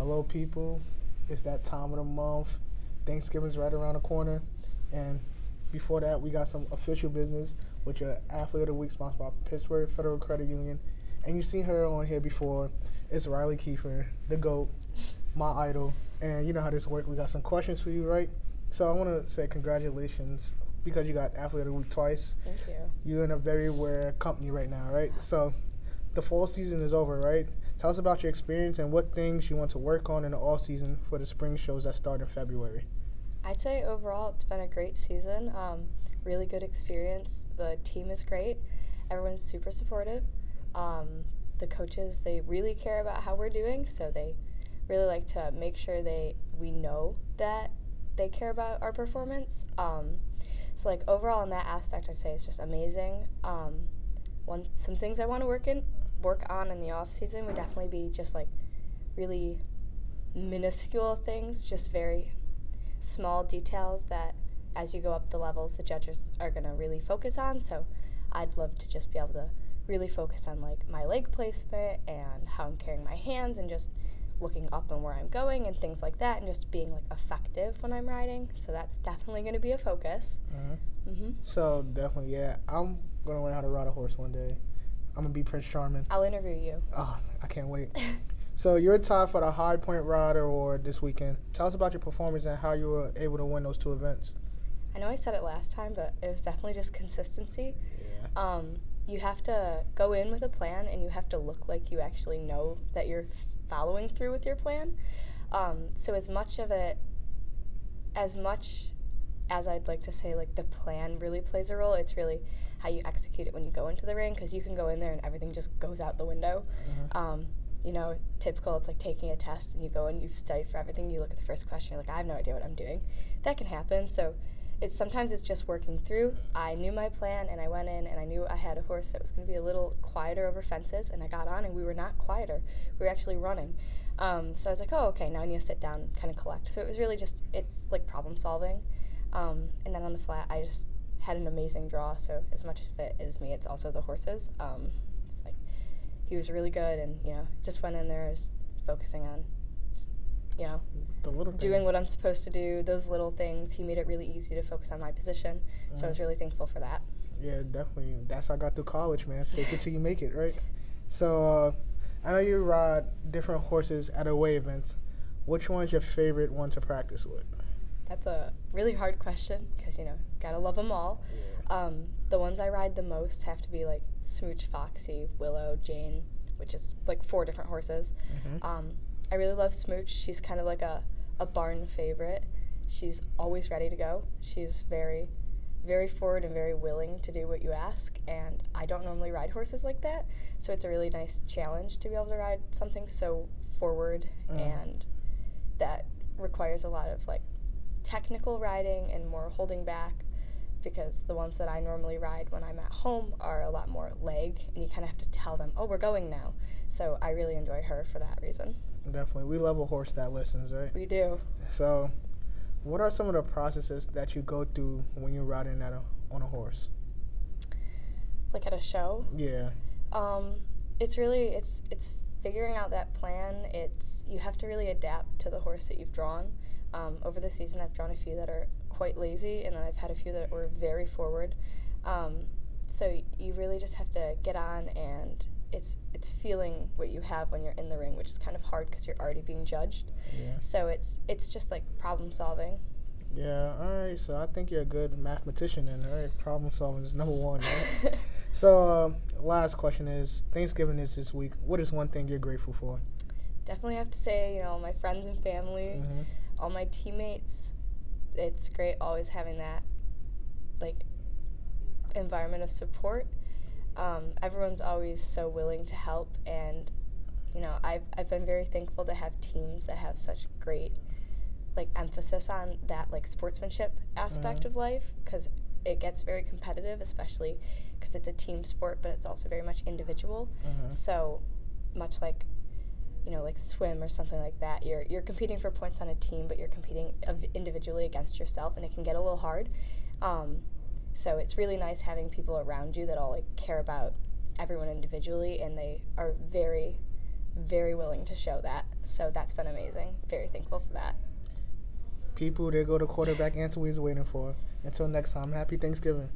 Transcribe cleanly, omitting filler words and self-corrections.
Hello, people. It's that time of the month. Thanksgiving's right around the corner. And before that, we got some official business with your Athlete of the Week sponsored by Pittsburgh Federal Credit Union. And you've seen her on here before. It's Rylee Keiffer, the GOAT, my idol. And you know how this works. We got some questions for you, right? So I want to say congratulations because you got Athlete of the Week twice. Thank you. You're in a very rare company right now, right? So the fall season is over, right? Tell us about your experience and what things you want to work on in the off season for the spring shows that start in February. I'd say overall it's been a great season. Really good experience. The team is great. Everyone's super supportive. The coaches, they really care about how we're doing, so they really like to make sure we know that they care about our performance. So like overall in that aspect, I'd say it's just amazing. Some things I want to work on in the off season would definitely be just like really minuscule things, just very small details that as you go up the levels the judges are going to really focus on. So I'd love to just be able to really focus on like my leg placement and how I'm carrying my hands and just looking up and where I'm going and things like that, and just being like effective when I'm riding. So that's definitely going to be a focus. So definitely, yeah, I'm going to learn how to ride a horse one day. I'm going to be Prince Charming. I'll interview you. Oh, I can't wait. So you're tied for the High Point Rider Award this weekend. Tell us about your performance and how you were able to win those two events. I know I said it last time, but it was definitely just consistency. Yeah. You have to go in with a plan, and you have to look like you actually know that you're following through with your plan. So as much as I'd like to say like the plan really plays a role, it's really how you execute it when you go into the ring, because you can go in there and everything just goes out the window. Typical, it's like taking a test and you go and you've studied for everything, you look at the first question, you're like, I have no idea what I'm doing. That can happen. So sometimes it's just working through. I knew my plan and I went in and I knew I had a horse that was going to be a little quieter over fences, and I got on and we were not quieter. We were actually running. So I was like, oh, okay, now I need to sit down and kind of collect. So it was really it's like problem solving. And then on the flat, I just had an amazing draw. So as much as it is me, it's also the horses. It's like he was really good, and just went in there focusing on the little doing what I'm supposed to do, those little things. He made it really easy to focus on my position, so I was really thankful for that. Yeah, definitely. That's how I got through college, man. Fake it till you make it, right? So I know you ride different horses at away events. Which one's your favorite one to practice with? That's a really hard question because, gotta love them all. Yeah. The ones I ride the most have to be like Smooch, Foxy, Willow, Jane, which is like 4 different horses. I really love Smooch. She's kind of like a barn favorite. She's always ready to go. She's very, very forward and very willing to do what you ask, and I don't normally ride horses like that, so it's a really nice challenge to be able to ride something so forward and that requires a lot of like technical riding and more holding back, because the ones that I normally ride when I'm at home are a lot more leg, and you kind of have to tell them, oh, we're going now. So I really enjoy her for that reason. Definitely. We love a horse that listens, right? We do. So what are some of the processes that you go through when you're riding on a horse? Like at a show? Yeah. It's really, it's figuring out that plan. You have to really adapt to the horse that you've drawn. Over the season, I've drawn a few that are quite lazy, and then I've had a few that were very forward. So you really just have to get on, and it's feeling what you have when you're in the ring, which is kind of hard because you're already being judged. Yeah. So it's just like problem solving. Yeah, all right. So I think you're a good mathematician then, all right? Problem solving is number one, right? So last question is, Thanksgiving is this week. What is one thing you're grateful for? Definitely have to say, my friends and family, all my teammates. It's great always having that, like, environment of support. Everyone's always so willing to help, and, I've been very thankful to have teams that have such great, like, emphasis on that, like, sportsmanship aspect of life, because it gets very competitive, especially because it's a team sport, but it's also very much individual. So much like, like swim or something like that, you're competing for points on a team, but you're competing individually against yourself, and it can get a little hard. So it's really nice having people around you that all like care about everyone individually, and they are very, very willing to show that. So that's been amazing. Very thankful for that. People, there go the quarterback answer we was waiting for. Until next time, happy Thanksgiving.